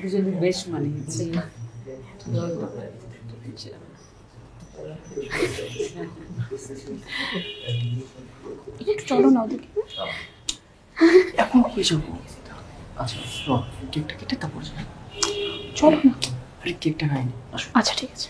দুজনের বেশ মানে হচ্ছে চলো না ওদিকে। এখন কি সব আচ্ছা কেকটা কেটে তারপর চলো না। আরে কেকটা খাইনি। আচ্ছা ঠিক আছে।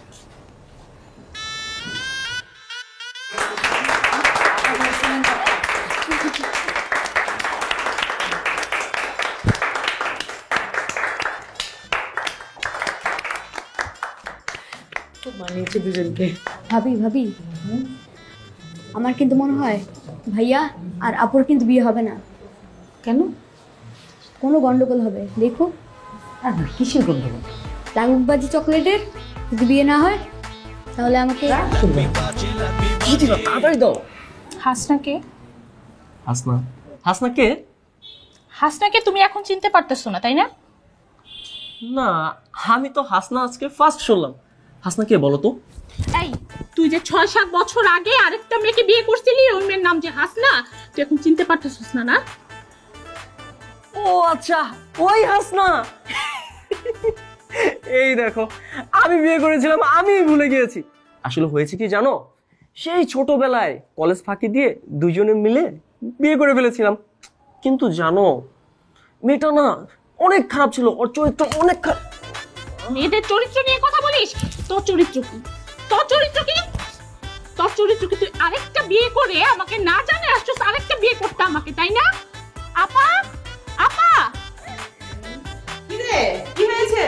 মানিয়েছে দুজনকে। ভাবি ভাবি আমার কিন্তু মনে হয় ভাইয়া আর আপুর কিন্তু বিয়ে হবে না। কেন? কোনো গন্ডগোল হবে দেখো। আর না কিসের গন্ডগোল? লাগুকবাজি চকলেটের যদি বিয়ে না হয় তাহলে আমাকে কি দিল তাড়াতাড়ি দাও। হাসনাকে হাসনা। হাসনা কে? হাসনাকে তুমি এখন চিনতে পারতেছো না তাই না? না আমি তো হাসনা আজকে ফার্স্ট শুনলাম। হাসনা কে বলো তো? এই তুই যে ৬-৭ বছর আগে আরেকটা মেয়েকে বিয়ে করছিলি, ওই মেয়ের নাম যে হাসনা, তুই এখন চিনতে পারতেছিস না? না ও আচ্ছা ওই হাসনা। এই দেখো আমি বিয়ে করেছিলাম, আমি ভুলে গিয়েছি। আসলে হয়েছে কি জানো, সেই ছোটবেলায় কলেজ ফাঁকি দিয়ে দুজনে মিলে বিয়ে করে ফেলেছিলাম। কিন্তু জানো মেয়েটা না অনেক খারাপ ছিল, ওর চরিত্র অনেক খারাপ। মেয়েদের চরিত্র নিয়ে কথা বলিস? তোর চরিত্র কি? তোর চরিত্র কি? তোর চরিত্র কি? তুই আরেকটা বিয়ে করে আমাকে না জানে আসছিস আরেকটা বিয়ে করতে আমাকে, তাই না? আপা আপা কি রে কি হয়েছে?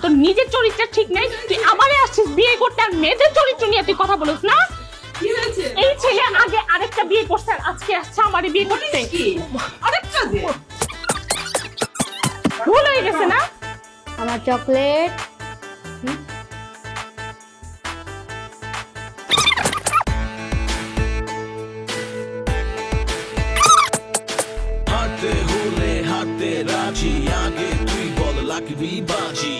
তোর নিজের চরিত্র ঠিক নাই, তুই আমারে আসছিস বিয়ে করতে আর মেয়েদের চরিত্র নিয়ে তুই কথা বলিস না? কি হয়েছে? এই ছেলে আগে আরেকটা বিয়ে করছে আর আজকে আসছে আমারে বিয়ে করতে। কি আরেকটা দে। ভুল হয়ে গেছে না? আমার চকলেট হাতে হলে হাতে রাজি, আগে তুই বল লাগবি বাজি।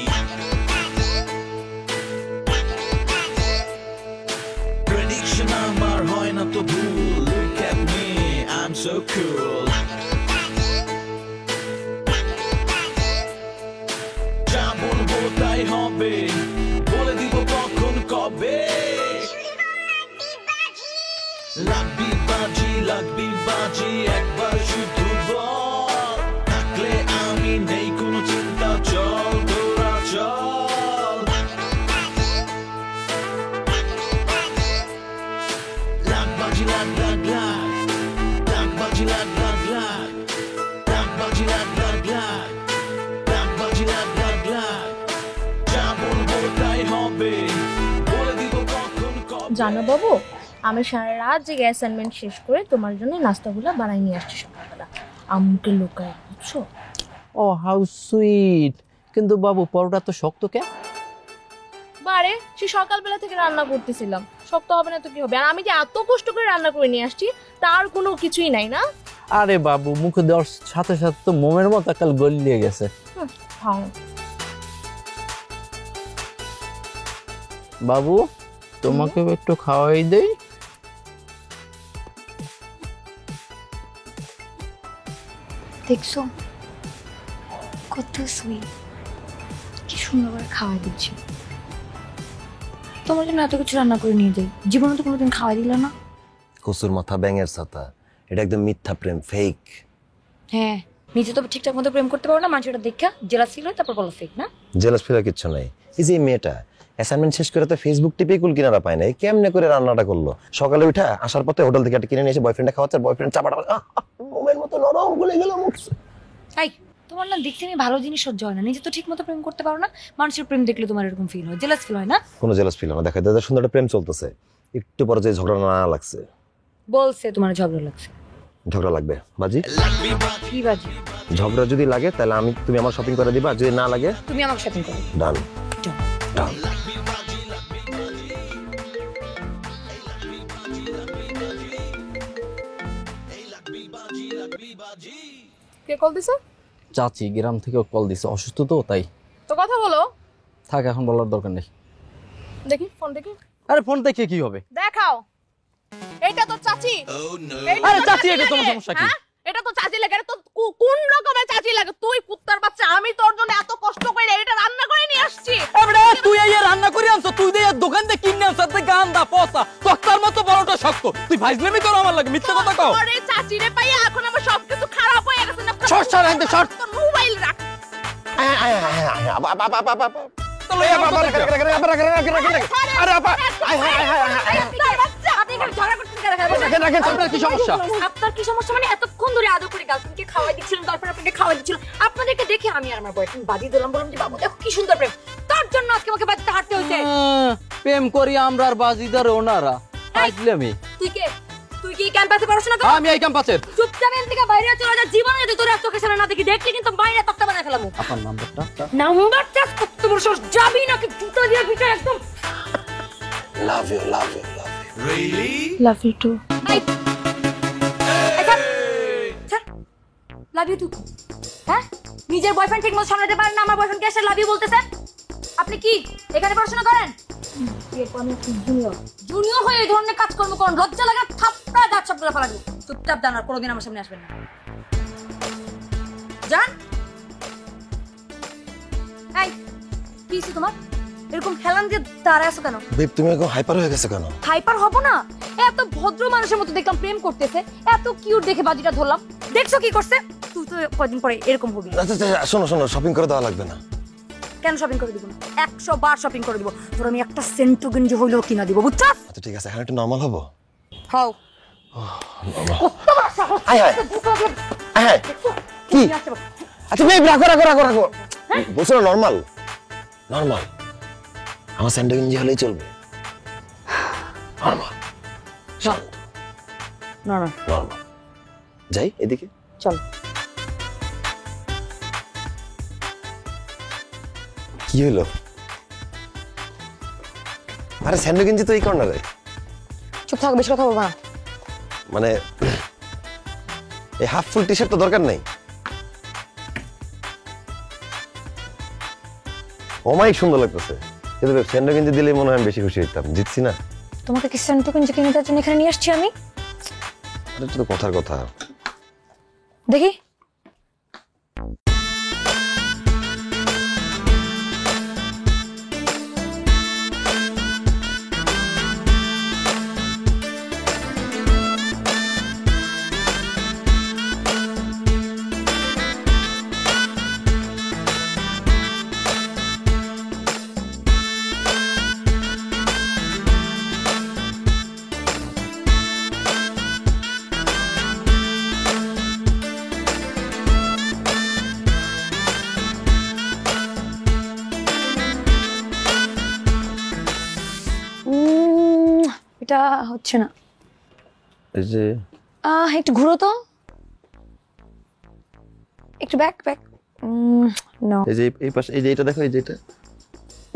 প্রেডিকশন আমার হয় না তো ভুল, look at me I'm so cool। যা বলবো তাই হবে, বলে দিব কখন কবে। লাগবি বাজি লাগবি বাজি, একবার শুধু বল, থাকলে আমি নেই কোনো চিন্তা, চল তোরা চল। লাগ বাজি লাগ লাগ লাগ, লাগ বাজি লাগ লাগ লাগ, লাগ বাজি লাগ লাগ লাগ, লাগ বাজি লাগ লাগ লাগ। যা বলবো তাই হবে, বলে দিব কখন কবে। জানো বাবু, আমি সারা রাত জেগে অ্যাসাইনমেন্ট শেষ করে তোমার জন্য নাস্তাগুলো বানাই নিয়ে আসছি সকালবেলা, আম্মুকে লুকায়, বুঝছো? ও হাউ সুইট। কিন্তু বাবু পরোটা তো শক্ত কেন? বারে সে সকালবেলা থেকে রান্না করতেছিলাম, শক্ত হবে না তো কি হবে? আর আমি যে এত কষ্ট করে রান্না করে নিয়ে আসছি তার কোনো কিছুই নাই না। আরে বাবু মুখে দেওয়ার সাথে সাথে তো মোমের মতো কাল গলিয়ে গেছে। হ্যাঁ বাবু তোমাকে একটু খাওয়াই দেই। দেখছো কত সুইট, কি সুন্দর করে খাওয়াই দিচ্ছি। তোমার জন্য এত কিছু রান্না করে নিয়ে যাই, জীবনে তো কোনোদিন খাওয়াই দিল না। কসুর মাথা ব্যাঙের ছাতা, এটা একদম মিথ্যা প্রেম, ফেক। হ্যাঁ নিজে তো ঠিকঠাক মতো প্রেম করতে পারো না, মানুষটা দেখা জেলাস ফিল হয় তারপর বলো ফেক না। জেলাস ফিলার কিচ্ছু নাই। এই যে মেয়েটা অ্যাসাইনমেন্ট শেষ করে তো ফেসবুক টিপে কুল কিনারা পায় না, কেমনে করে রান্নাটা করলো? সকালে উঠা আসার পথে হোটেল থেকে একটা কিনে নিয়ে এসে বয়ফ্রেন্ডে খাওয়াচ্ছে, বয়ফ্রেন্ড চাপাটা মোমের মতো নরম গলে গেল মুখ। তাই তোমার না দেখতে নিয়ে ভালো জিনিস সহ্য হয় না, নিজে তো ঠিক মতো প্রেম করতে পারো না, মানুষের প্রেম দেখলে তোমার এরকম ফিল হয়, জেলাস ফিল হয় না? কোনো জেলাস ফিল না, দেখা যায় সুন্দর একটা প্রেম চলতেছে, একটু পরে যে ঝগড়া না লাগছে। বলছে তোমার ঝগড়া লাগছে। ঝগড়া লাগবে বাজি? কি বাজি? ঝগড়া যদি লাগে তাহলে তুমি আমার শপিং করে দিবা, যদি না লাগে তুমি আমাকে শপিং করো। ডান ডান। কে কল দিছে? চাচি গ্রাম থেকে কল দিছে, অসুস্থ তো তাই। তো কথা বলো। থাক, এখন বলার দরকার নেই। দেখি ফোন দেখি। আরে ফোন দেখে কি হবে? দেখাও। এইটা তো চাচি। এইটা আরে তো চাচি, এটা তোমার লাগে। সমস্যা কি? হ্যাঁ? এটা তো চাচি লাগে। এটা তো কোন রকমের চাচি লাগে? তুই কুত্তার বাচ্চা, আমি তোর জন্য এত কষ্ট করে এটা রান্না করে নিয়ে আসছি। এবড়া তুই এই রান্না করে আনছ, তুই দে দোকান থেকে কিনে আনছ, তে গান্দা পচা তক্তার মতো বড়টা শক্ত। তুই ভাইজলেমি করো আমার লাগে, মিথ্যা কথা কও। আরে চাচি রে পাইয়া এখন আমার সবকিছু খারাপ হয়ে গেছে না। শর্ট শর্ট আইতে শর্ট। তোর মোবাইল রাখ। আপনার কি সমস্যা? আপনার কি সমস্যা মানে এতক্ষণ ধরে আদর করে গার্লফ্রেন্ডকে খাওয়াই দিচ্ছিলেন, গার্লফ্রেন্ড আপনাকে খাওয়াই দিচ্ছিল, আপনাদেরকে দেখে আমি আর আমার বয়ফ্রেন্ড বাদি দিলাম, বললাম যে বাবু দেখো কি সুন্দর প্রেম, তার জন্য আজকে আমাকে বাড়িতে হাঁটতে হয়েছে। প্রেম করি আমরা আর বাজিদার ওনারা। আইছিলামই। তুই কে? তুই কি ক্যাম্পাসে পড়াশোনা কর? আমি এই ক্যাম্পাসের। চুপচাপ এখান থেকে বাইরে চলে যা, জীবনে যদি তোর চোখের সামনে না দেখি, দেখলি কিন্তু বাইরে তক্তা বানায় ফেলাবো। আপনার নাম্বারটা? নাম্বার চাস কত বড় সাহস, যাবি নাকি জুতা দিয়ে পিঠে একদম। Love you love you love you. Love you too. Love you too? হ্যাঁ, নিজের বয়ফ্রেন্ড ঠিক মতো সামলাতে পারেন না, আমার বয়ফ্রেন্ডকে এসে লাভ ইউ বলতেছেন? আপনি কি এখানে পড়াশোনা করেন? জুনিয়র হয়ে এই ধরনের কাজকর্ম করেন, লজ্জা লাগে? থাপ্পড়া দাঁত সবগুলো ফেলা দিব। চুপচাপ জানার কোনোদিন আমার সামনে আসবেন না। জান, এই কি হইছে তোমার? এরকম হেলান দিয়ে দাঁড়ায় আছো কেন? বেব, তুমি এরকম হাইপার হয়ে গেছে কেন? হাইপার হব না? এত ভদ্র মানুষের মতো দেখলাম প্রেম করতেছে, এত কিউট দেখে বাজিটা ধরলাম। দেখছো কি করছে? তুই তো কদিন পরে এরকম হবি। আচ্ছা শোনো শোনো, শপিং করে দেওয়া লাগবে না। কেন শপিং করে দিব না? 100 বার শপিং করে দিব। তোর আমি একটা সেন্টু গেঞ্জি হইলেও কিনা দিব, বুঝছস? আচ্ছা ঠিক আছে, এখন একটু নরমাল হবো। হও। আয় আয় আয় কি? আচ্ছা বেব, রাখো রাখো রাখো রাখো। বলছো না নরমাল নরমাল, আমার স্যান্ডো গেঞ্জি হলেই চলবে। নরমাল শান্ত না না, নরমাল। যাই এদিকে, চল। কি হলো? আরে স্যান্ডো গেঞ্জি তো এই কর্নারে। চুপ থাক, বেশি কথা বলবা না। মানে এই হাফ ফুল টি শার্ট তো দরকার নেই। অমায়িক সুন্দর লাগতেছে, কিন্তু স্যান্ডো গেঞ্জি দিলে মনে হয় আমি বেশি খুশি হইতাম। জিতছি না? তোমাকে কি সেন্টু গেঞ্জি কিনে দেওয়ার জন্য এখানে নিয়ে আসছি আমি? আরে এটা তো কথার কথা। দেখি। এটা হচ্ছে না। এই যে একটু ঘুরো তো, একটু ব্যাক ব্যাক। নো, এই যে এই পাশে, এই যে এটা দেখো, এই যে এটা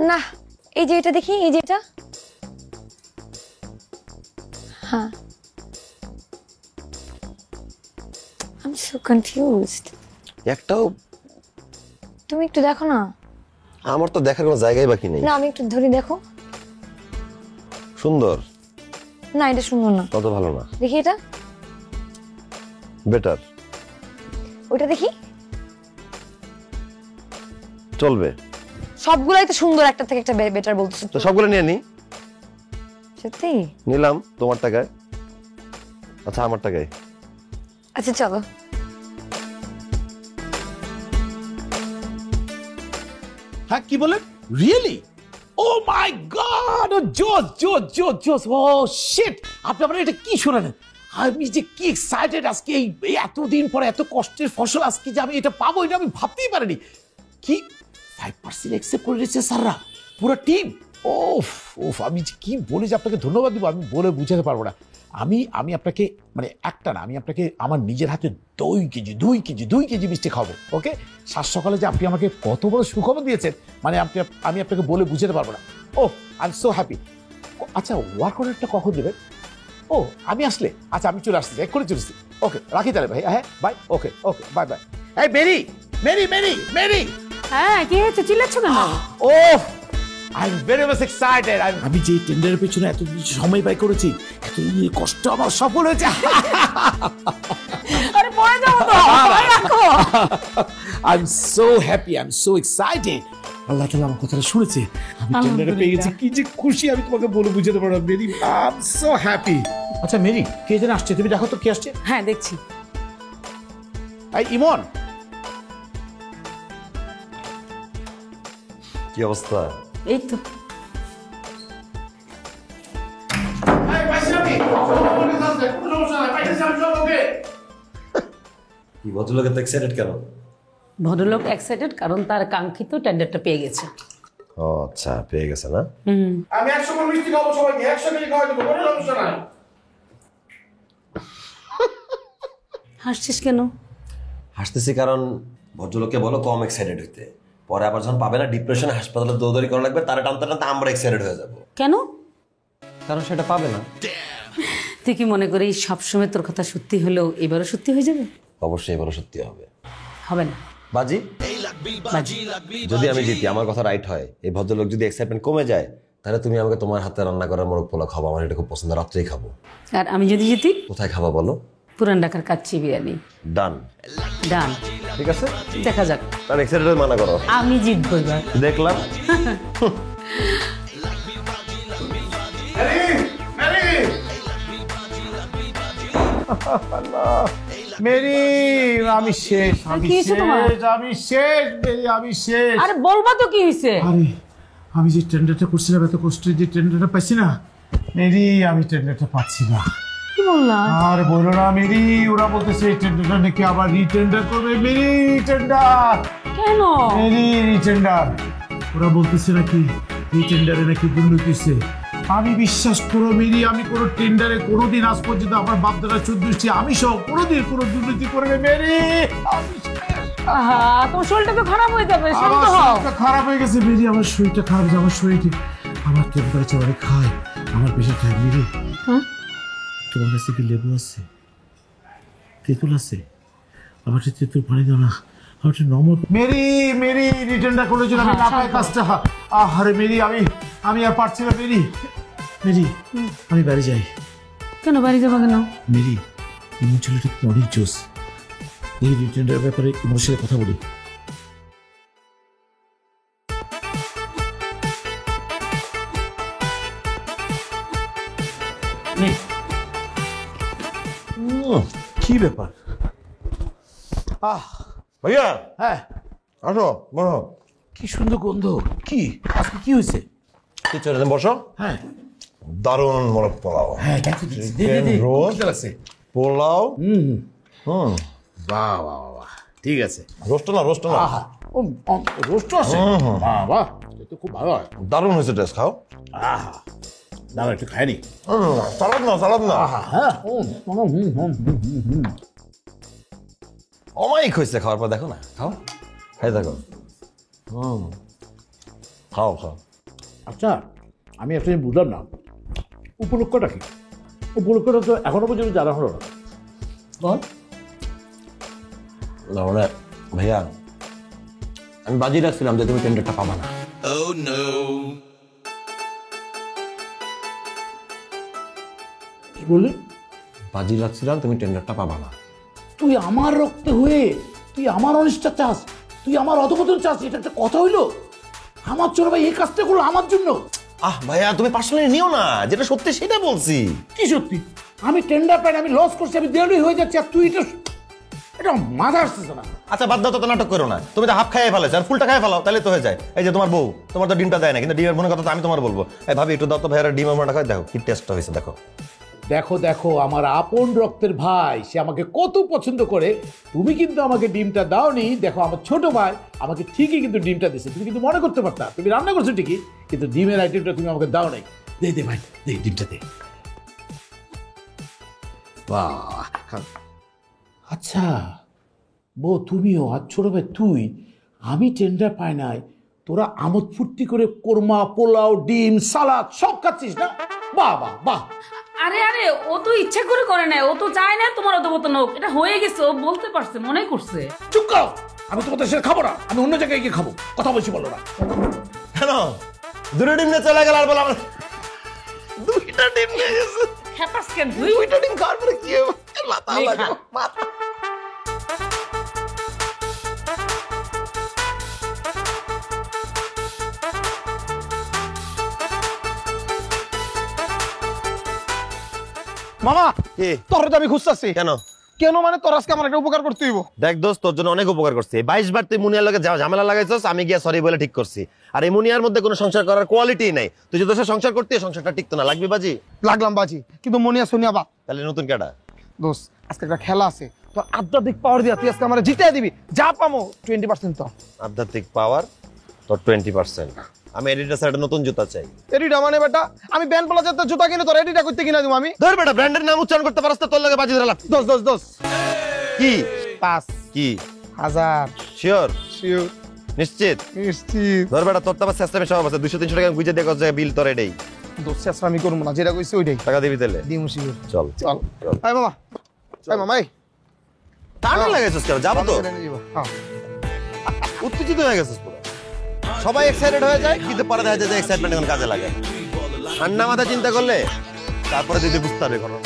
না, এই যে এটা দেখি, এই যে এটা। হ্যাঁ, I'm so confused. একটাও। তুমি একটু দেখো না। আমার তো দেখার কোনো জায়গাই বাকি নেই। না, আমি একটু ধরে দেখো। সুন্দর না, এটা সুন্দর না। তত ভালো না। দেখি এটা, বেটার। ওইটা দেখি। চলবে। সবগুলাই তো সুন্দর, একটা থেকে একটা বেটার বলতেছো। তো সবগুলো নিয়ে নি। সত্যি? নিলাম তোমার টাকায়। আচ্ছা আমার টাকায়। আচ্ছা চলো। হ্যাঁ কি বলেন? রিয়েলি? ও মাই গড! জোস জোস জোস জোস! ও শিট! আপনি আপনার এটা কি শোনেন? আমি যে কি এক্সাইটেড আজকে, এই এতদিন পরে এত কষ্টের ফসল আজকে যে আমি এটা পাবো, এটা আমি ভাবতেই পারিনি। কি 5% অ্যাকসেপ্ট করে নিয়েছে স্যাররা, পুরো টিম। ওফ ওফ, আমি যে কি বলে যে আপনাকে ধন্যবাদ দিব, আমি বলে বুঝাতে পারবো না। আমি আপনাকে মানে একটা না, আমি আপনাকে আমার নিজের হাতে 2 কেজি মিষ্টি খাবো। ওকে, সাত সকালে যে আপনি আমাকে কত বড় সুখবর দিয়েছেন, মানে আমি আপনাকে বলে বুঝাতে পারবো না। ও আই এম সো হ্যাপি। আচ্ছা, ওয়ার্ক অর্ডারটা কখন দেবেন? ও আমি আসলে, আচ্ছা আমি চলে আসছি, এক্ষুনি চলে আসছি। ওকে রাখি তাহলে ভাই। হ্যাঁ bye. Okay okay bye bye. এই বেরি মেরি মেরি মেরি হ্যাঁ কি হয়েছে চিল্লাচ্ছ কেন ও I am very much excited আমি যে টেন্ডারের পেছনে এত সময় ব্যয় করেছি এত কষ্ট আমার সফল হয়েছে আরে পড়ে যাবো তো ভয় রাখো I am so happy I am so excited আল্লাহ তাআলা আমার কথাটা শুনেছে আমি টেন্ডারে পেয়ে গেছি কি যে খুশি আমি তোমাকে বলে বুঝাতে পারবো না Mary I am so happy আচ্ছা মেরি কে যেন আসছে তুমি দেখো তো কে আসছে হ্যাঁ দেখছি এই ইমন কি অবস্থা? এই তো কি ভদ্রলোক এত এক্সাইটেড কেন? ভদ্রলোক এক্সাইটেড কারণ তার কাঙ্ক্ষিত টেন্ডারটা পেয়ে গেছে। ও আচ্ছা, পেয়ে গেছে না? আমি 100 মণ মিষ্টি খাবো সবাইকে 100 কেজি খাওয়া দেবো কোনো সমস্যা নাই। হাসছিস কেন? হাসতেছি কারণ ভদ্রলোককে বলো কম এক্সাইটেড হইতে, পরে আবার যখন পাবে না ডিপ্রেশনে হাসপাতালে দৌড়াদৌড়ি করা লাগবে, তারা টানতে টানতে আমরা এক্সাইটেড হয়ে যাবো। কেন? কারণ সেটা পাবে না। তুই কি মনে করিস সবসময় তোর কথা সত্যি হলেও এবারও সত্যি হয়ে যাবে? অবশ্যই এবারও সত্যি হবে। হবে না। বাজি যদি আমি জিতি, আমার কথা রাইট হয়, এই ভদ্রলোক যদি এক্সাইটমেন্ট কমে যায়, তাহলে তুমি আমাকে তোমার হাতে রান্না করার মোরগ পোলাও খাবো, আমার এটা খুব পছন্দ, রাত্রেই খাবো। আর আমি যদি জিতি? কোথায় খাবা বলো? পুরান ঢাকার কাচ্চি বিরিয়ানি। ডান। ডান। ঠিক আছে, দেখা যাক। তার এক্সাইটেড মানা করো। আমি জিতবো এবার। দেখলাম। মেরি আমি শেষ আমি কি হয়েছে তোমার? শেষ আমি শেষ মেরি আমি শেষ। আরে বলবা তো কি হয়েছে? আরে আমি যে টেন্ডারটা করছিলাম এত কষ্ট যে টেন্ডারটা পাইছি না মেরি, আমি টেন্ডারটা পাচ্ছি না। কি বললা? আর বলো না মেরি, ওরা বলতেছে এই টেন্ডারটা নাকি আবার রিটেন্ডার করবে। মেরি রিটেন্ডার কেন? মেরি রিটেন্ডার, ওরা বলতেছে নাকি রিটেন্ডারে নাকি দুর্নীতি হয়েছে। আমি বিশ্বাস করো মেরি, আমি কোনো টেন্ডারে কোনোদিন আজ পর্যন্ত আমার বাপদাদা 14টি আমি সহ কোনোদিন কোনো দুর্নীতি করবে মেরি। আহা, তোমার শরীরটা তো খারাপ হয়ে যাবে, শান্ত আমার হও। শরীরটা খারাপ হয়ে গেছে মেরি, আমার শরীরটা খারাপ হয়েছে, আমার শরীরটা আমার টেম্পারেচার অনেক খায়, আমার বেশি খায় মেরি। তোমার কাছে কি লেবু আছে, তেঁতুল আছে? আমার তেঁতুল পানি দাও না, আমার নমক। মেরি মেরি রিটার্নটা করলে যেন আমি না পাই কাজটা। আরে মেরি আমি আর পারছি না মেরি। মেরি আমি বাড়ি যাই। কেন বাড়ি যাবো কেন? মেরি এমন ছেলেটা কিন্তু অনেক জোস, এই রিটার্নের ব্যাপারে তোমার সাথে কথা বলি। কি ব্যাপার? ভাইয়া হ্যাঁ আসো, বসো। কি সুন্দর গন্ধ, কি আজকে কি হয়েছে? কিছু না, বসো। হ্যাঁ দারুণ মোরগ পোলাও। হ্যাঁ রোস্ট পোলাও। বাহ বাহ বাহ, ঠিক আছে। রোস্ট না, রোস্ট না, আহা ও রোস্ট আছে, বাহ বাহ, এটা তো খুব ভালো হয়। দারুণ হয়েছে, টেস্ট খাও। আহা দাঁড়া একটু খাইনি। সালাদ না, সালাদ না। হ্যাঁ অমায়িক হয়েছে খাওয়ার পর, দেখো না, খাও, খাই দেখো। খাও খাও। আচ্ছা আমি একটা জিনিস বুঝলাম না, উপলক্ষটা কি? উপলক্ষটা তো এখনো পর্যন্ত জানা হলো না। বল। না মানে ভাইয়া, আমি বাজি রাখছিলাম যে তুমি টেন্ডারটা পাবা না। Oh no. কি বললি? বাজি রাখছিলাম তুমি টেন্ডারটা পাবা না। তুই আমার রক্তে হয়ে তুই আমার অনিষ্ঠা চাস, তুই আমার অধপতন চাস, এটা একটা কথা হইলো? আমার ছোট ভাই এই কাজটা করলো আমার জন্য। ভাইয়া তুমি পার্সোনালি নিও না, যেটা সত্যি সেটা বলছি। কি সত্যি? আমি টেন্ডার পাই, আমি লস করছি, আমি দেউলি হয়ে যাচ্ছি, আর তুই এটা মাথা আসতেছে না। আচ্ছা বাদ দাও, তো নাটক করো না। তুমি তো হাফ খাইয়ে ফেলেছো, আর ফুলটা খাইয়ে ফেলাও, তাহলে তো হয়ে যায়। এই যে তোমার বউ, তোমার তো ডিমটা দেয় না, কিন্তু ডিমের মনে কথা তো আমি তোমার বলবো, এই ভাবি একটু দাও তো ভাইয়ার ডিমের মনে খাই, দেখো কি টেস্টটা হয়েছে, দেখো। দেখো দেখো আমার আপন রক্তের ভাই, সে আমাকে কত পছন্দ করে। তুমি কিন্তু আমাকে ডিমটা দাওনি। দেখো আমার ছোট ভাই আমাকে ঠিকই কিন্তু ডিমটা দিচ্ছে, তুমি কিন্তু মনে করতে পারতা, তুমি রান্না করছো ঠিকই, কিন্তু ডিমের আইটেমটা তুমি আমাকে দাও নাই। দে দে ভাই, দে ডিমটা দে। বাহ, আচ্ছা বউ তুমিও, আর ছোট ভাই তুই, আমি টেন্ডার পাই নাই, তোরা আমোদ ফুর্তি করে কোরমা, পোলাও, ডিম, সালাদ সব খাচ্ছিস না? বাহ বাহ বাহ। আরে আরে, ও তো ইচ্ছা করে করে না, ও তো চায় না তোমার অধপতন হোক, এটা হয়ে গেছে, ও বলতে পারছে, মনে করছে। চুপ করো, আমি তোমাদের সাথে খাবো না, আমি অন্য জায়গায় গিয়ে খাবো। কথা বলছি বলো না কেন দুটো ডিম নিয়ে চলে গেল আর বলো আমার দুইটা ডিম নিয়ে গেছে। খেপাস কেন দুইটা ডিম খাওয়ার পরে কি হবে? মাথা লাগে মাথা। মামা কি তোর তো আমি খুঁজতেছি। কেন কেন মানে তোর আজকে আমার একটা উপকার করতে হইব। দেখ দোস্ত, তোর জন্য অনেক উপকার করছি। 22 বার তুই মুনিয়ার লগে ঝামেলা লাগাইছস, আমি গিয়া সরি বলে ঠিক করছি। আর এই মুনিয়ার মধ্যে কোনো সংসার করার কোয়ালিটি নাই। তুই যদি তোর সংসার করতে সংসারটা টিকতো না। লাগবি বাজি? লাগলাম বাজি, কিন্তু মনিয়া সোনিয়া বাদ। তাহলে নতুন কেডা? দোস্ত আজকে একটা খেলা আছে, তোর আধ্যাত্মিক পাওয়ার দিয়া তুই আজকে আমার জিতাই দিবি। যা পামো 20% তো। আধ্যাত্মিক পাওয়ার তোর 20%। আমি এডিটার স্যার একটা নতুন জুতা চাই। এডিটা মানে বেটা আমি ব্যান্ড বলা যাতে জুতা কিনে তোর এডিটা করতে কিনা দিব আমি। ধর বেটা, ব্র্যান্ডের নাম উচ্চারণ করতে পারছ তো তোর লগে বাজি ধরে লাগ। দোস্ত দোস্ত দোস্ত কি 5 কি 1000 শিওর? শিওর নিশ্চিত? নিশ্চিত। ধর বেটা, তোর তো আবার সিস্টেমে সব আছে। 200-300 টাকা গুজে দেখো যে বিল তোর এটাই। দোস্ত শেষ আমি করব না, যেটা কইছি ওইটাই টাকা দিবি তাহলে? দিমু শিওর। চল চল চল। এই মামা, এই মামা, এই টানা লাগাইছস কেন? যাবো তো। হ্যাঁ উত্তেজিত হয়ে গেছিস পুরো। সবাই এক্সাইটেড হয়ে যায়, কিন্তু পরে দেখা যায় যে এক্সাইটমেন্ট এখন কাজে লাগে। ঠান্ডা মাথা চিন্তা করলে তারপরে দিদি বুঝতে পারবে কোনো।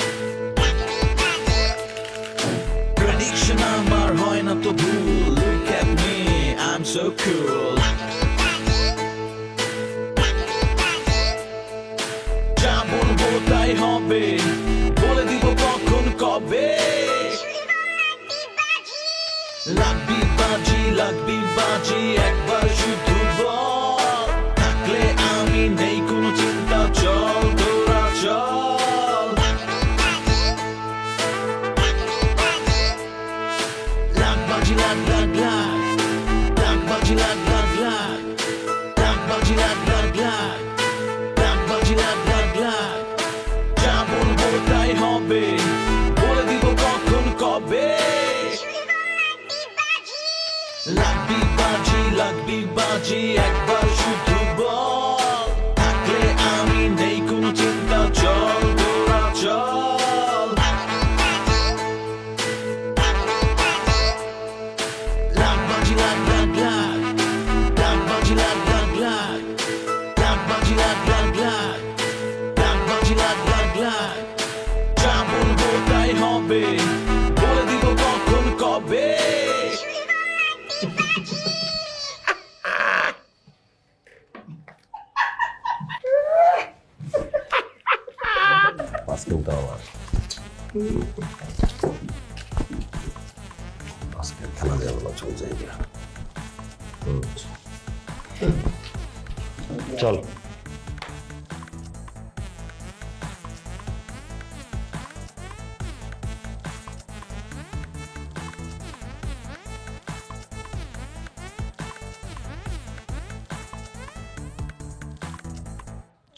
Prediction আমার হয় না তো ভুল। Look at me, I'm so cool. যা বলবো তাই হবে, বলে দিব কখন কবে। লাগবি বাজি একবার শুধু বল। থাকলে আমি নেই কোনো চিন্তা, চল তোরা চল। লাগবাজি লাগ লাগ লাগ, লাগবাজি লাগ লাগ লাগ, লাগবাজি লাগ লাগ লাগ, লাগবাজি লাগ লাগ লাগ। যা বলবো তাই হবে, বলে দিব কখন কবে। লাগবি বাজি একবার শুধু বল। থাকলে আমি নেই কোনো চিন্তা, চল তোরা চল। লাগবাজি লাগ লাগ লাগ, লাগবাজি লাগ লাগ লাগ, লাগবাজি লাগ লাগ লাগ, লাগবাজি লাগ লাগ লাগ। যা বলবো তাই হবে, বলে দিব কখন কবে। কিন্তু আমার আজকে খেলা যাবে না, চল যাই গিয়া। চল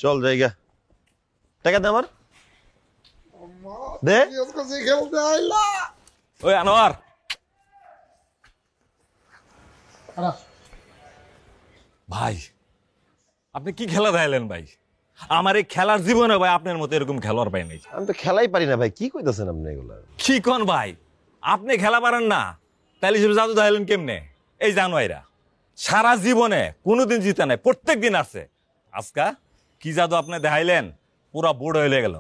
চল জায়গা। টাকা দে আমার, দে। ওই আনোয়ার, ভাই আপনি কি খেলা দেখাইলেন ভাই? আমার এই খেলার জীবনে ভাই আপনার মতো এরকম খেলোয়াড় পাই নাই। আমি তো খেলাই পারি না ভাই, কি কইতাছেন আপনি এগুলা? কি কোন ভাই, আপনি খেলা পারেন না তাহলে হিসেবে জাদু দেখাইলেন কেমনে? এই জানোয়াইরা সারা জীবনে কোনোদিন জিতে নাই, প্রত্যেক দিন আছে। আজকা কি জাদু আপনি দেখাইলেন, পুরা বুড়ো হয়ে গেল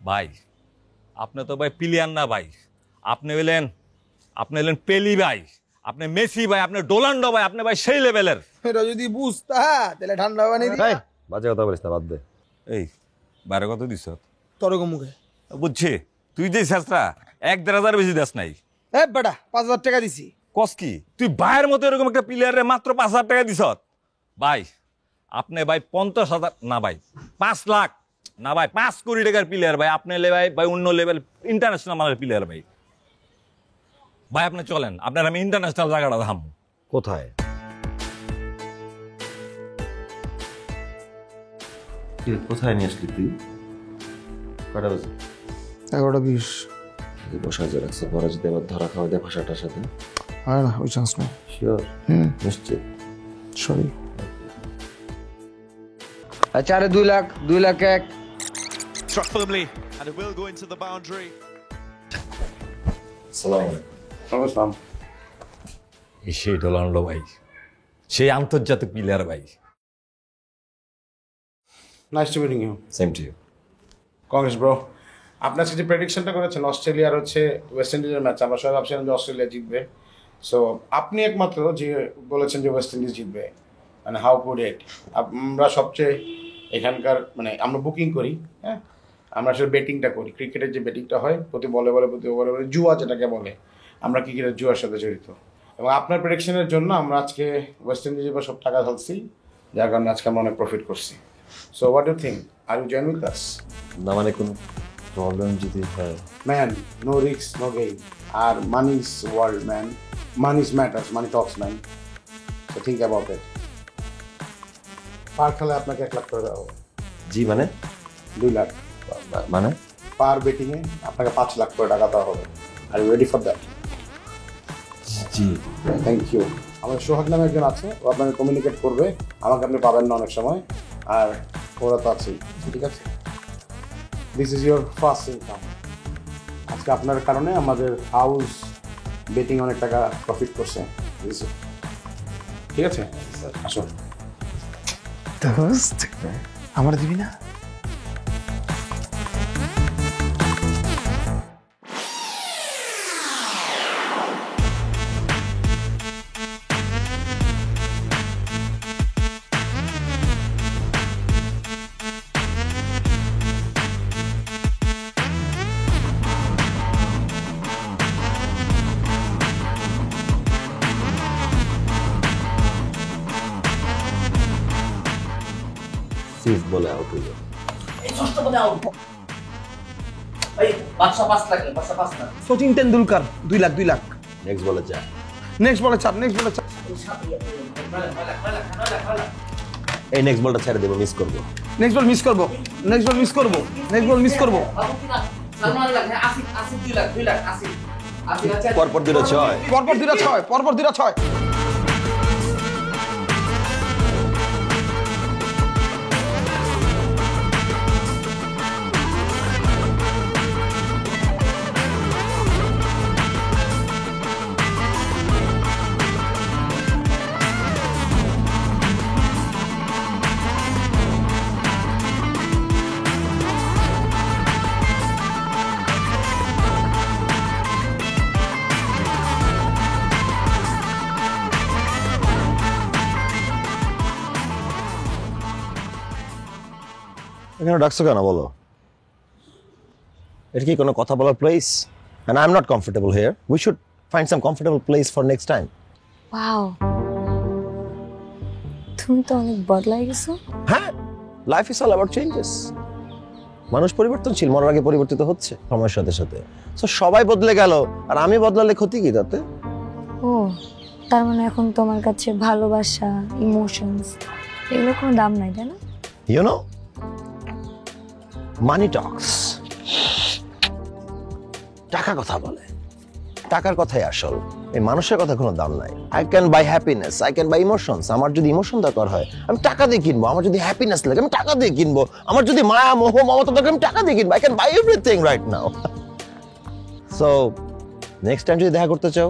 ভাই। আপনি তো ভাই প্লেয়ার না ভাই, আপনি হইলেন পেলি ভাই, আপনি মেসি ভাই, আপনি ডোনাল্ডো ভাই, আপনি ভাই সেই লেভেলের। এটা যদি বুঝতা তাহলে ঠান্ডা বানিয়ে দিই। বাজে কথা বলিস না, বাদ দে। এই বাইরে কত দিছ তোর মুখে বুঝছি? তুই যে শেষরা 1-1.5 বেশি দেশ নাই। এ বেটা 5000 টাকা দিছি। কস কি তুই ভাইয়ের মতো এরকম একটা প্লেয়ারে মাত্র 5,000 টাকা দিছ ভাই? আপনি ভাই 50,000 না ভাই 5 লাখ না ভাই 5 কোটি টাকার প্লেয়ার ভাই। আপনি ভাই অন্য লেভেল ইন্টারন্যাশনাল মানের প্লেয়ার ভাই। ভাই আপনি চলেন, আপনার আমি ইন্টারন্যাশনাল জায়গাটা ধাম। কোথায়? কোথায় নিয়ে আসলি তুই? কটা বাজে? 11:20। বসা যে রাখছে, পরে যদি আবার ধরা খাওয়া দেয় ভাষাটার সাথে। হয় না, ওই চান্স নেই। শিওর? নিশ্চিত? সরি। আচ্ছা 2 lakh 1 Struck firmly and it will go into the boundary. আসসালামু আলাইকুম। সেই ডোনাল্ডো ভাই, সেই আন্তর্জাতিক প্লেয়ার ভাই। Nice to meeting you. Same to you. Congrats bro. আপনি আজকে যে প্রেডিকশনটা করেছেন অস্ট্রেলিয়ার হচ্ছে ওয়েস্ট ইন্ডিজের ম্যাচ, আমরা সবাই ভাবছিলাম যে অস্ট্রেলিয়া জিতবে। সো আপনি একমাত্র যে বলেছেন যে ওয়েস্ট ইন্ডিজ জিতবে, মানে হাউ কুড ইট। আমরা সবচেয়ে এখানকার মানে আমরা বুকিং করি, হ্যাঁ আমরা আসলে বেটিংটা করি, ক্রিকেটের যে বেটিংটা হয় প্রতি বলে জুয়া যেটাকে বলে, আমরা ক্রিকেটের জুয়ার সাথে জড়িত। এবং আপনার প্রেডিকশনের জন্য আমরা আজকে ওয়েস্ট ইন্ডিজের উপর সব টাকা ঢালছি, যার কারণে আজকে আমরা অনেক প্রফিট করছি। So what you think, are you join with us? না মানে কোনো প্রবলেম যদি হয়? Man, no risk no gain. আর money is world man, money is matters, money talks man. So think about it. পার খেলে আপনাকে 1 লাখ করে দেওয়া হবে। জি মানে 2 লাখ। মানে পার বেটিংয়ে আপনাকে 5 লাখ করে টাকা দেওয়া হবে। Are you ready for that? জি থ্যাংক ইউ। আমাদের সোহাগ নামে একজন আছে, ও আপনাকে কমিউনিকেট করবে, আমাকে আপনি পাবেন না অনেক সময়, আর ওরা তো আছেই, ঠিক আছে? This is your first income. আজকে আপনার কারণে আমাদের হাউস বেটিং অনেক টাকা প্রফিট করছে, ঠিক আছে? আসুন। দোস্ত আমার দিবি না? সিফ বলে আউট হইল। সচিন তেন্ডুলকার 2 লাখ 2 লাখ। নেক্সট বলে যা। নেক্সট বলে 4, নেক্সট বলে 4। এই নেক্সট বলটা ছেড়ে দেবো, মিস করবো। নেক্সট বল মিস করব, নেক্সট বল মিস করব, নেক্সট বল মিস করব। পরপর 2টা 6, পরপর 2টা 6, পরপর 2টা 6। এখানে ডাকছো কেন বলো? এটা কি কোনো কথা বলার place? And I'm not comfortable here. We should find some comfortable place for next time. Wow, তুমি তো অনেক বদলাই গেছো। হ্যাঁ, life is all about changes. মানুষ পরিবর্তনশীল, মরার আগে পরিবর্তিত হচ্ছে সময়ের সাথে সাথে। সো সবাই বদলে গেল, আর আমি বদলালে ক্ষতি কি তাতে? ও, তার মানে এখন তোমার কাছে ভালোবাসা, ইমোশনস এগুলো কোনো দাম নাই, তাই না? You know, money talks. টাকা কথা বলে, টাকার কথাই আসল। এই মানুষের কথা কোনো দাম নাই। I can by happiness, I can by emotions. আমার যদি ইমোশন দরকার হয় আমি টাকা দিয়ে কিনবো, আমার যদি হ্যাপিনেস লাগে আমি টাকা দিয়ে কিনবো, আমার যদি মায়া মোহ মমতা দরকার আমি টাকা দিয়ে কিনবো। I can buy everything right now. So next time যদি দেখা করতে চাও,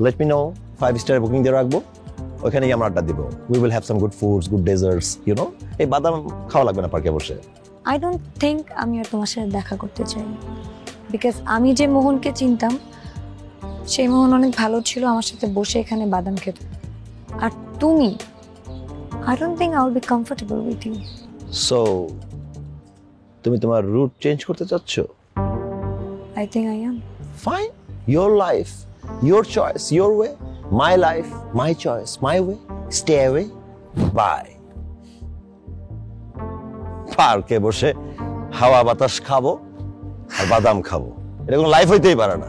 let me know, 5 star booking দিয়ে রাখবো, ওখানেই আমরা আড্ডা দিব। We will have some good foods, good desserts, you know. এই বাদাম খাওয়া লাগবে না পার্কে বসে। আই ডোন্ট থিঙ্ক আমি আর তোমার সাথে দেখা করতে চাই, বিকজ আমি যে মোহনকে চিনতাম সেই মোহন অনেক ভালো ছিল, আমার সাথে বসে এখানে বাদাম খেত। আর তুমি, I don't think I will be comfortable with you. So তুমি তোমার রুট চেঞ্জ করতে চাচ্ছ? I think I am. Fine, your life, your choice, your way. My life, my choice, my way. Stay away. Bye. পার্কে বসে হাওয়া বাতাস খাবো আর বাদাম খাবো, এটা কোনো লাইফ হইতেই পারে না।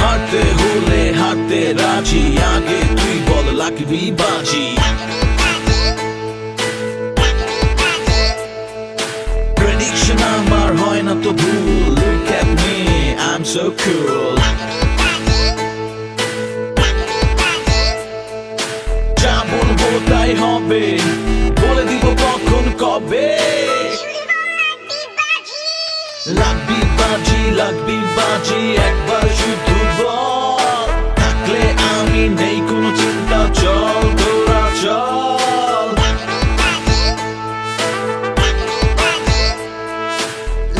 হাতে হলে হাতে রাজি, আগে তুই বল লাগবি বাজি। প্রেডিকশন আমার হয় না তো ভুল, look at me, I'm so cool. যা বলবো তাই হবে, বলে দিব কখন কবে। লাগবি বাজি একবার শুধু বল, থাকলে আমি নেই কোনো চিন্তা, চল তোরা চল।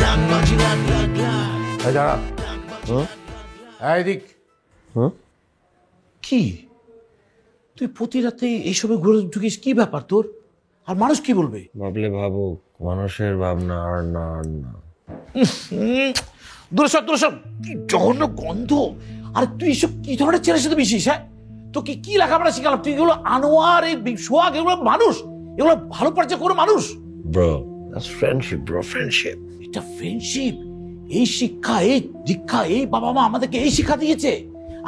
লাগবাজি লাগ লাগ লাগ। এই দাঁড়া, হুম এই দিক। কি তুই প্রতি রাতে এইসবে ঘুরে ঢুকিস? কি ব্যাপার তোর? আর মানুষ কি বলবে? ভাবলে ভাবুক, মানুষের ভাবনা আর না আর না। দূরে সব কি জঘন্য গন্ধ। আর তুই এসব কি ধরনের ছেলের সাথে মিশিস? হ্যাঁ, তোকে কি লেখাপড়া শিখালাম? তুই এগুলো আনোয়ার, এই সোহাগ, এগুলো মানুষ? এগুলো ভালো পারছে কোনো মানুষ? Bro, that's friendship bro, friendship. এটা ফ্রেন্ডশিপ? এই শিক্ষা, এই দীক্ষা, এই বাবা মা আমাদেরকে এই শিক্ষা দিয়েছে,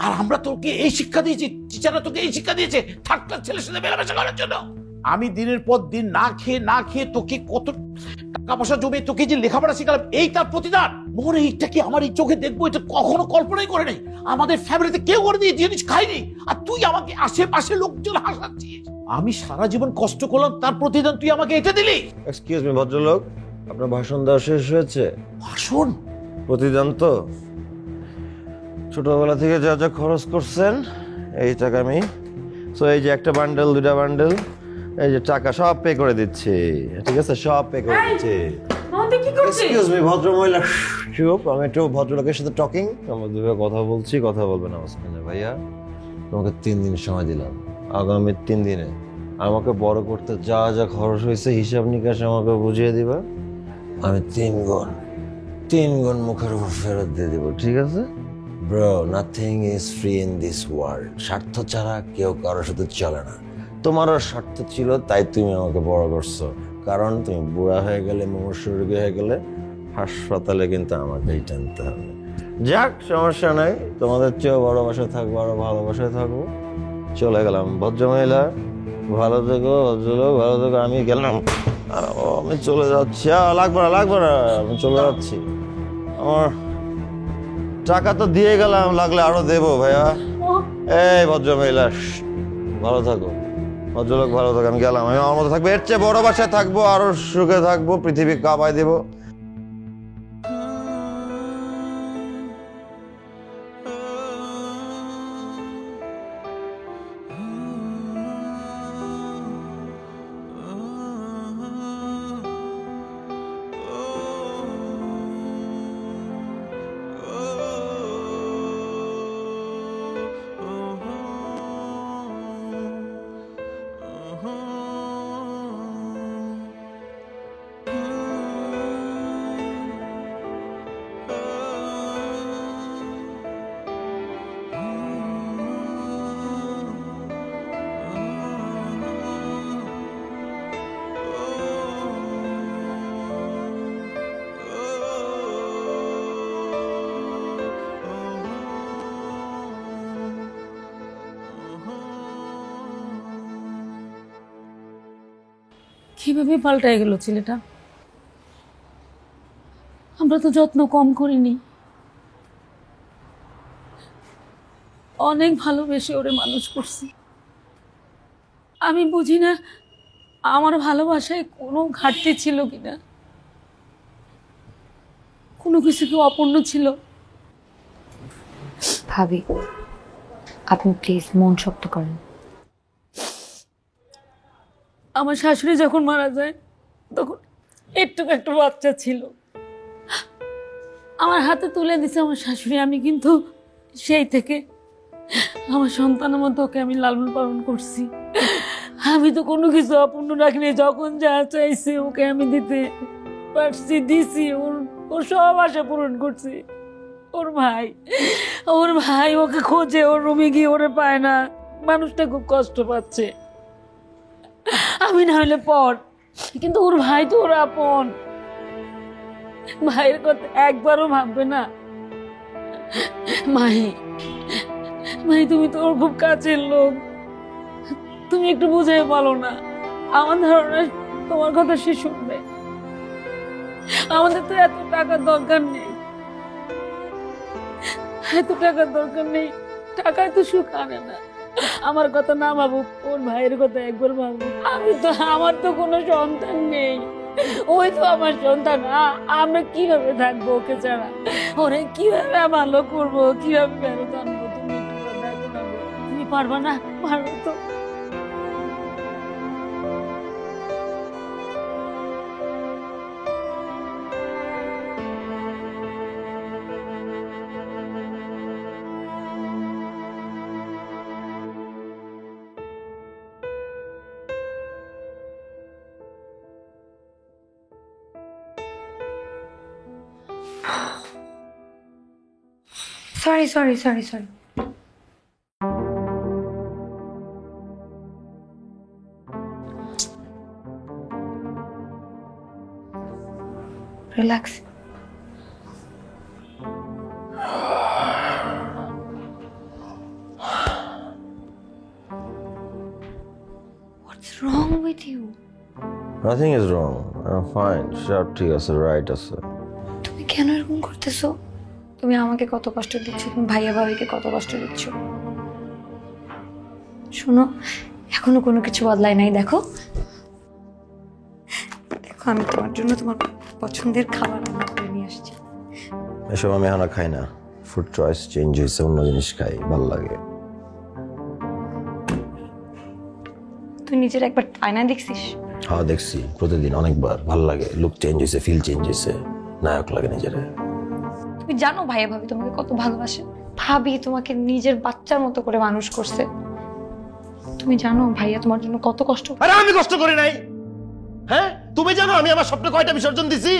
আর আমরা তোকে এই শিক্ষা দিয়েছি, টিচাররা তোকে এই শিক্ষা দিয়েছে থার্ড ক্লাস ছেলের সাথে মেলামেশা করার জন্য। আমি দিনের পর দিন না খেয়ে তোকে কত টাকা পয়সা জমে তোকে যে লেখাপড়া শিখালাম, এই তার প্রতিদান। মনে এইটা কি আমার এই চোখে দেখবো? এটা কখনো কল্পনাই করে নাই। আমাদের ফ্যামিলিতে কেউ করে দিয়ে জিনিস খাইনি, আর তুই আমাকে আশেপাশে লোকজন হাসাচ্ছিস। আমি সারা জীবন কষ্ট করলাম, তার প্রতিদান তুই আমাকে এটা দিলি? এক্সকিউজ মি ভদ্রলোক, আপনার ভাষণ দেওয়া শেষ হয়েছে? ভাষণ? প্রতিদান তো ছোটবেলা থেকে যা যা খরচ করছেন এই টাকা আমি, সো এই যে একটা বান্ডেল, দুইটা বান্ডেল, এই যে টাকা সব পে করে দিচ্ছি, ঠিক আছে? সব পে করে দিচ্ছি। এক্সকিউজ মি ভদ্রমহিলা, চুপ। আমি একটু ভদ্রলোকের সাথে টকিং, আমরা দুভাবে কথা বলছি, কথা বলবেন আমার সামনে। ভাইয়া, তোমাকে 3 দিন সময় দিলাম। আগামী 3 দিনে আমাকে বড় করতে যা যা খরচ হয়েছে হিসাব নিকাশ আমাকে বুঝিয়ে দিবা। আমি 3 গুণ মুখের উপর ফেরত দিয়ে দিব, ঠিক আছে? Bro, nothing is free in this world. স্বার্থ ছাড়া কেউ কারোর সাথে চলে না। তোমারও স্বার্থ ছিল, তাই তুমি আমাকে বড় করছো। কারণ তুমি বুড়া হয়ে গেলে, মুমূর্ষু রোগী হয়ে গেলে হাসপাতালে কিন্তু আমাকেই টানতে হবে। যাক, সমস্যা নাই, তোমাদের চেয়েও বড় বাসায় থাকবো, আরো ভালোবাসায় থাকবো। চলে গেলাম। ভদ্রমহিলা ভালো থেকো, ভদ্রলোক ভালো থেকো, আমি গেলাম। আমি চলে যাচ্ছি। লাগবে না, আমি চলে যাচ্ছি। আমার টাকা তো দিয়ে গেলাম, লাগলে আরো দেবো ভাইয়া। এই ভদ্রমহিলা ভালো থাকো, ভদ্রলোক ভালো থাকো, আমি গেলাম। আমি আমার মতো থাকবো, এর চেয়ে বড় বাসায় থাকবো, আরো সুখে থাকবো, পৃথিবী কাঁপায় দেবো। কিভাবে পাল্টায় গেল ছেলেটা? আমরা তো যত্ন কম করিনি, অনেক ভালোবেসে ওরে মানুষ করছি। আমি বুঝি না আমার ভালোবাসায় কোনো ঘাটতি ছিল কিনা, কোনো কিছু কি অপূর্ণ ছিল। ভাবি, আপনি প্লিজ মন শক্ত করেন। আমার শাশুড়ি যখন মারা যায় তখন একটু একটা বাচ্চা ছিল, আমার হাতে তুলে দিছে আমার শাশুড়ি। আমি কিন্তু সেই থেকে আমার সন্তানের মতো ওকে আমি লালন পালন করছি। আমি তো কোনো কিছু অপূর্ণ রাখিনি। যখন যা চাইছে ওকে আমি দিতে পারছি, দিছি। ওর সব আশা পূরণ করছি। ওর ভাই ওকে খোঁজে, ওর রুমে গিয়ে ওরে পায় না। মানুষটা খুব কষ্ট পাচ্ছে। আমি না হলে পর, কিন্তু ওর ভাই তো ওর আপন। ভাইয়ের কথা একবারও ভাববে না। মাহি, তুমি তো ওর খুব কাছের লোক, তুমি একটু বুঝে বলো না। আমার ধারণা তোমার কথা সে শুনবে। আমাদের তো এত টাকার দরকার নেই, টাকায় তো সুখ আনে না। আমার কথা না ভাবুক, ওর ভাইয়ের কথা একবার ভাবুক। আমার তো কোনো সন্তান নেই, ওই তো আমার সন্তান, আমরা কিভাবে থাকবো ওকে ছাড়া? ওরে কিভাবে ভালো করবো, কিভাবে ফেরত আনবো? তুমি একটু দেখো না গো। তুমি পারবা না? পারো তো? Sorry. Relax. What's wrong with you? Nothing is wrong. I'm fine. সব ঠিক আছে, রাইট আছে। তুমি কেন এরকম করতেছো? তুমি আমাকে কত কষ্ট দিচ্ছ, তুমি ভাইয়া ভাবিকে কত কষ্ট দিচ্ছ। শোনো, এখনো কোনো কিছু বদলায় নাই। দেখো আমি তোমার জন্য তোমার পছন্দের খাবার রান্না করে নিয়ে আসছি। এসব আমি এখন আর খাই না। ফুড চয়েস চেঞ্জ হয়েছে, অন্য জিনিস খাই, ভাল লাগে। তুই নিজের একবার আয়নায় দেখছিস? হ্যাঁ দেখছি, প্রতিদিন অনেকবার। ভাল লাগে, লুক চেঞ্জ হয়েছে, ফিল চেঞ্জ হয়েছে, নায়ক লাগে নিজেরে। তুমি জানো ভাইয়া ভাবি তোমাকে কত ভালোবাসে? ভাবি তোমাকে নিজের বাচ্চার মতো করে মানুষ করছে। তুমি জানো ভাইয়া তোমার জন্য কত কষ্ট। আরে আমি কষ্ট করি নাই? হ্যাঁ, তুমি জানো আমি আমার স্বপ্নে কয়টা বিসর্জন দিছি?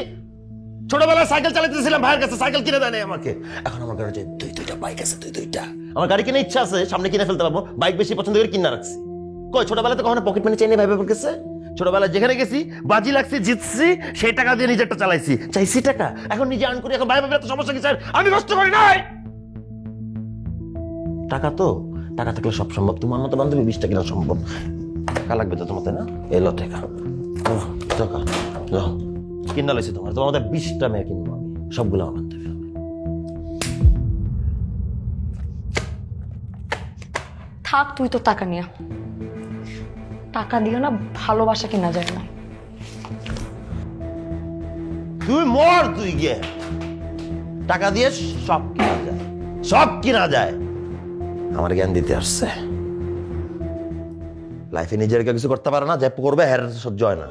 ছোটবেলায় সাইকেল চালাতেছিলাম, ভাইয়ের কাছে সাইকেল কিনে দেয় নাই আমাকে। এখন আমার গাড়িতে দুইটা বাইক আছে, দুইটা। আমার গাড়ি কিনে ইচ্ছা আছে, সামনে কিনে ফেলতে পারবো। বাইক বেশি পছন্দ করে কিনা রাখছি। কই ছোটবেলাতে কখনো পকেট মানি চাইনি ভাই বাবার কাছে? ছোটবেলায় যেখানে গেছি, বাজি লাগছে, জিতছি, সেই টাকা দিয়ে নিজেরটা চালাইছি। চাইছি টাকা, এখন নিজে আর্ন করি। এখন ভাই বাবার এত সমস্যা কি স্যার? আমি কষ্ট করি নাই। টাকা থাকলে সব সম্ভব। তোমার মতো বান্ধবী 20টা কিনা সম্ভব। টাকা লাগবে তো তোমার, তাই না? এলো টাকা, টাকা কিনা লাইছি তোমার মধ্যে 20টা মেয়ে কিনবো আমি, সবগুলো আমার বান্ধবী হবে। থাক, তুই তো টাকা নিয়া। টাকা দিও না, ভালোবাসা কিনা যায় না। তুই মর, তুই গিয়ে। টাকা দিয়ে সব কিনা যায়, সব কিনা যায়। আমার জ্ঞান দিতে আসছে। লাইফে নিজের কিছু করতে পারে না, যে করবে হ্যার সহ্য হয় না।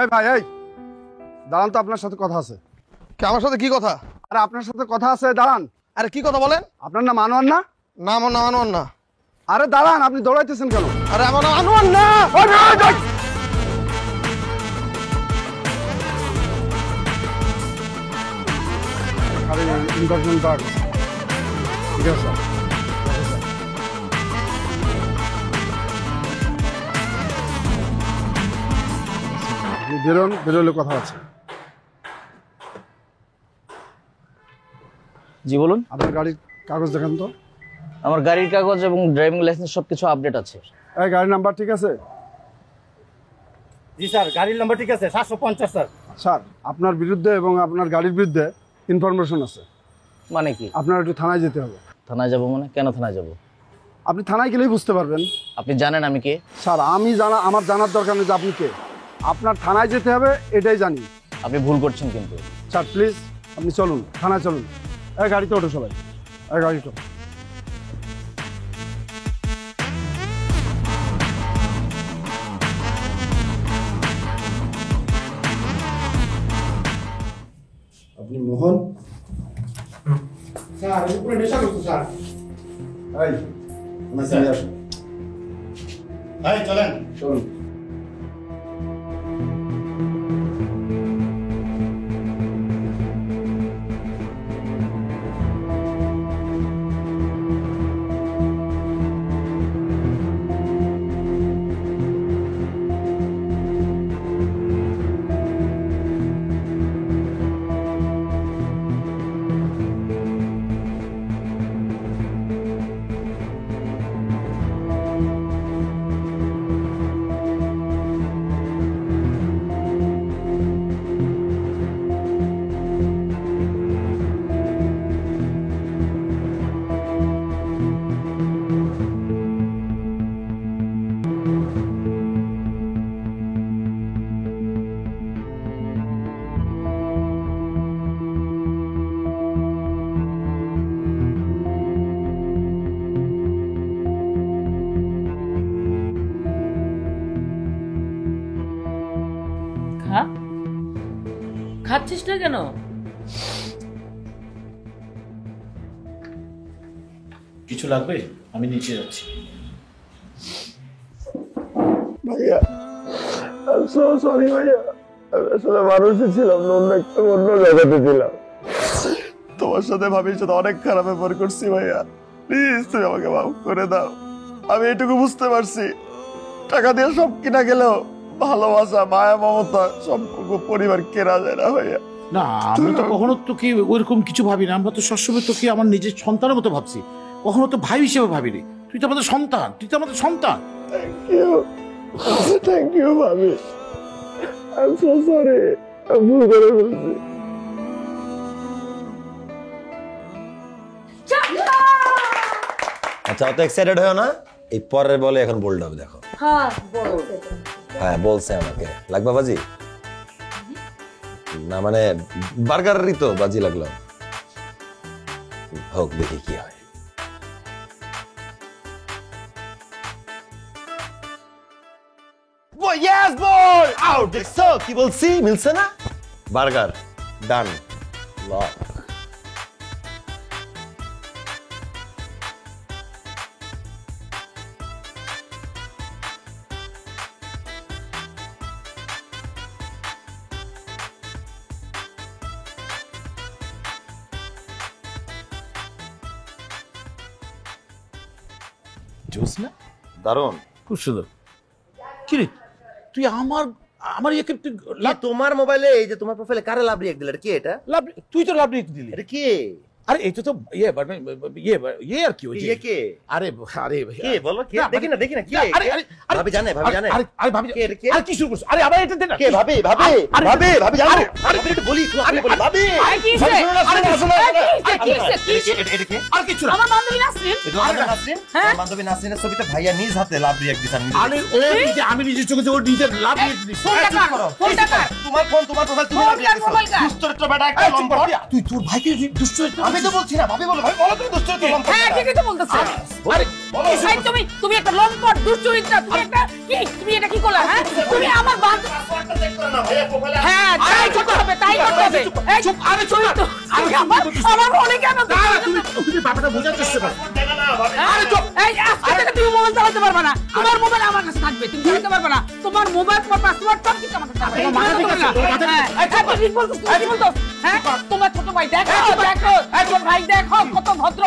এই ভাই, এই দাঁড়ান তো, আপনার সাথে কথা আছে। আমার সাথে কি কথা? আরে আপনার সাথে কথা আছে, দাঁড়ান। আরে কি কথা বলেন? আপনার নাম আনোয়ার না? না, আমার নাম আনোয়ার না। আরে দাঁড়ান, আপনি দৌড়াইতেছেন কেন? আরে আমার নাম আনোয়ার না। আরে ইনফরমেশন পাওয়া গেছে। ঠিক আছে স্যার। আপনি বেরোন, বেরোলে কথা আছে। জি বলুন। আপনার গাড়ির কাগজ দেখান তো। আমার গাড়ির কাগজ এবং ড্রাইভিং লাইসেন্স সবকিছু আপডেট আছে। এই গাড়ির নাম্বার ঠিক আছে? জি স্যার, গাড়ির নাম্বার ঠিক আছে, 750 স্যার। স্যার, আপনার বিরুদ্ধে এবং আপনার গাড়ির বিরুদ্ধে ইনফরমেশন আছে। মানে কি? আপনার একটু থানায় যেতে হবে। থানায় যাব মানে? কেন থানায় যাব? আপনি থানায় গেলেই বুঝতে পারবেন। আপনি জানেন আমি কে? স্যার, আমার জানার দরকার নেই যে আপনি কে। আপনার থানায় যেতে হবে, এটাই জানি। আপনি ভুল করছেন কিন্তু। স্যার প্লিজ, আপনি চলুন, থানায় চলুন। এই গাড়িতে ওঠো সবাই, এই গাড়িতে। আপনি মোহন? স্যার উপরে নেশা করছো স্যার। এই আমার সামনে আসুন। এই চলেন। চলুন। খাচ্ছিস না কেন? কিছু লাগবে? আমি নিচে যাচ্ছি। ভাইয়া I'm so sorry ভাইয়া, আমি আসলে মানুষই ছিলাম না, অন্য জগতে ছিলাম। তোমার সাথে ভাবির সাথে অনেক খারাপ ব্যবহার করছি ভাইয়া, প্লিজ তুমি আমাকে মাফ করে দাও। আমি এটুকু বুঝতে পারছি, টাকা দিয়ে সব কিনা গেলেও ভালোবাসা, মায়া, মমতা, সম্পর্ক, পরিবার কেনা যায় না ভাইয়া। না, আমরা তো কখনো তোকে ওইরকম কিছু ভাবি না। আমরা তো সবসময় তোকে আমার নিজের সন্তানের মতো ভাবছি, কখনো তো ভাই হিসেবে ভাবিনি। তুই তো আমাদের সন্তান, তুই তো আমাদের সন্তান। থ্যাংক ইউ ভাবি, I'm so sorry, আমি ভুল করে ফেলছি। আচ্ছা, অত এক্সাইটেড হয়েও না, এই পরের বলে এখন বোল্ড হবে। দেখো হ্যাঁ বলছে আমাকে লাগবা বাজি না, মানে বার্গারেরই তো বাজি লাগলো, হোক দেখি কি হয়। Yes boy, out. দেখছো কি বলছি, মিলছে না? বার্গার ডান, লক। জোস না? দারুণ, খুব সুন্দর। কি রে তুই আমার ইয়েকে তোমার মোবাইলে এই যে তোমার প্রোফাইলে কারে লাভ রিয়েক্ট দিলে, কি এটা? লাভ, তুই তো লাভ রিয়েক্ট দিলি। এটা কি? আরে এটা তো ইয়ে আর কি, ওই যে কে? আরে কে বলো, কে? দেখি না কি? আরে ভাবি জানে, আরে ভাবি কে? আর কি শুরু করছিস? আরে আবার এটা দে না। কে? ভাবি জানো? আরে একটু বলি, আপনি বলি ভাবি। আরে কি হইছে? আরে কি হইছে? এটা কে? আর কিছু না। আমার বান্ধবী নাসরিন। এটা আমার নাসরিন, আমার বান্ধবী নাসরিনের ছবিতে ভাইয়া নিজ হাতে লাভ রিয়েক্ট দিছেন। আরে ও নিজে, আমি নিজে চোখে ওর নিজের লাভ রিয়েক্ট দিছি। ফোনটা কার? তোমার ফোন, তোমার প্রোফাইল, তুমি লাভ রিয়েক্ট দিছো। দুষ্টচরিত্র বেটা একটা লম্পট। তুই তোর ভাইকে দুষ্টচরিত্র। আমি তো বলছি না, ভাবি বলো, ভাই বলো তুমি দুষ্টচরিত্র লম্পট। হ্যাঁ ঠিকই তো বলতেছ। আরে এই তুমি একটা লম্পট দুশ্চরিত্র, তুমি এটা কি করলা? হ্যাঁ তুমি আমার বান্ধবী। হ্যাঁ তাই করতে হবে। এই চুপ, আরে চুপ। আমার ফোনে কেন? তুমি ব্যাপারটা বোঝার চেষ্টা করো। আরে চুপ। এই আজকে থেকে তুমি মোবাইল চালাতে পারবে না। তোমার মোবাইল আমার কাছে থাকবে, তুমি চালাতে পারবে না। তোমার মোবাইল, তোমার পাসওয়ার্ড সব কিছু আমার কাছে থাকবে। মাথা ঠিক আছে? হ্যাঁ তোমার ছোট ভাই দেখো, তোমার ভাই দেখো কত ভদ্র।